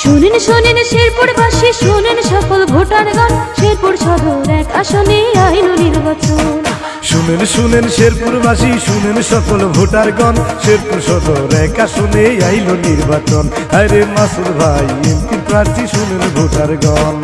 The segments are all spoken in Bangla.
শুনেন শুনেন শেরপুরবাসী, শুনেন সকল ভোটারগণ, শেরপুর সদর এক আসনে আইল নির্বাচন। শুনেন শুনেন শেরপুরবাসী, শুনেন সকল ভোটারগণ, শেরপুর সদর এক আসনে আইল নির্বাচন। আরে মাসুদ ভাই এমপি প্রার্থী, শুনেন ভোটারগণ।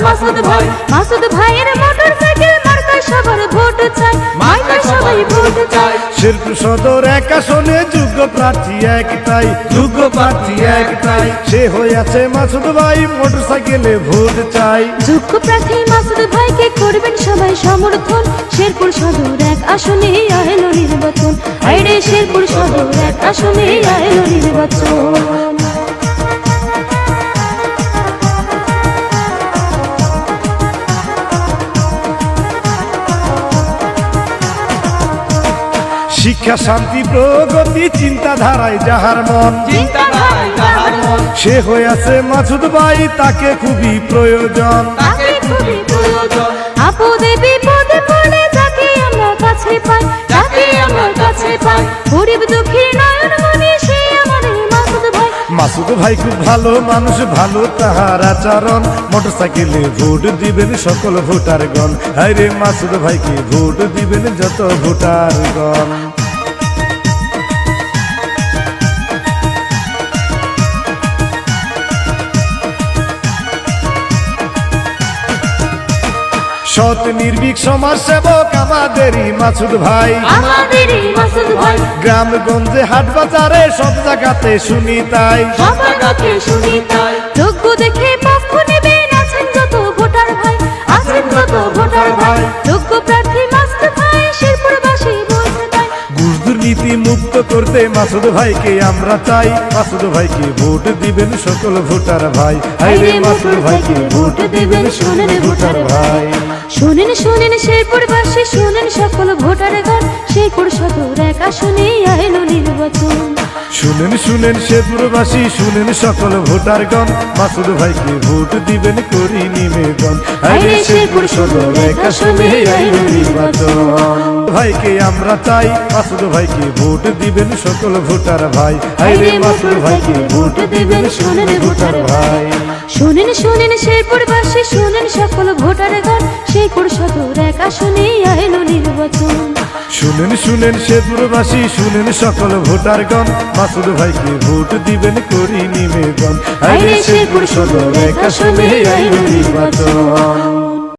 মাসুদ ভাই, মাসুদ ভাইয়ের মোটরসাইকেল মার্কায় সবার ভোট চাই, মার্কায় সবাই ভোট চাই। শেরপুর সদর এক আসনে যোগ্য প্রার্থী একটাই, যোগ্য প্রার্থী একটাই, সে হয়েছে মাসুদ ভাই, মোটরসাইকেলে ভোট চাই। যোগ্য প্রার্থী মাসুদ ভাইকে করবেন সবাই সমর্থন, শেরপুর সদর এক আসনে আইল নির্বাচন। আইরে শেরপুর সদর এক আসনে আইল নির্বাচন। শিক্ষা শান্তি প্রগতি চিন্তাধারায় যাহার মন, সে হয়েছে মাসুদ ভাই, তাকে খুবই প্রয়োজন। আপদে বিপদে পড়ে যাকে আমরা কাছে পাই, যাকে আমরা কাছে পাই, গরিব দুঃখীর নয়ন মনি সে আমাদের মাসুদ ভাই। মাসুদ ভাই খুব ভালো মানুষ, ভালো তাহার আচরণ, মোটরসাইকেলে ভোট দিবেন সকল ভোটারগণ। আরে মাসুদ ভাইকে ভোট দিবেন যত ভোটারগণ। সৎ নির্ভীক সমাজ সেবক আমাদেরই মাসুদ ভাই, আমাদেরই মাসুদ ভাই। গ্রামগঞ্জে হাট বাজারে সব জায়গাতে শুনি তাই, সব জায়গাতে শুনি তাই। যোগ্য দেখে পক্ষ নেবেন আছেন যত ভোটার ভাই, আছেন যত ভোটার ভাই। যোগ্য প্রার্থী মাসুদ ভাই, শেরপুরবাসী বলতে তাই। ঘুষ দুর্নীতি মুক্ত করতে মাসুদ ভাইকে আমরা চাই, মাসুদ ভাইকে ভোট দিবেন সকল ভোটার ভাই। আইরে মাসুদ ভাইকে ভোট দিবেন শুনেন ভোটার ভাই। শুনেন শুনেন শেরপুরবাসী, শুনেন সকল ভোটারগণ, শেরপুর সদর এক আসনে আইল নির্বাচন। শুনেন শুনেন শেরপুরবাসী, শুনেন সকল ভোটারগণ, মাসুদ ভাইকে ভোট দিবেন করি নিবেদন। আইরে শেরপুর সদর এক আসনে আইল নির্বাচন। ভাইকে আমরা চাই, মাসুদ ভাইকে ভোট দিবেন সকল ভোটার ভাই। আইরে মাসুদ ভাইকে ভোট দিবেন শুনেন ভোটার ভাই। শুনেন শুনেন শেরপুরবাসী, শুনেন সকল ভোটারগণ, শেরপুর সদর এক আসনে আইল নির্বাচন। শুনেন শুনেন শেরপুরবাসী, শুনেন সকল ভোটারগণ, মাসুদ ভাইকে ভোট দিবেন করি নিবেদন। আইরে শেরপুর সদর এক আসনে আইল নির্বাচন।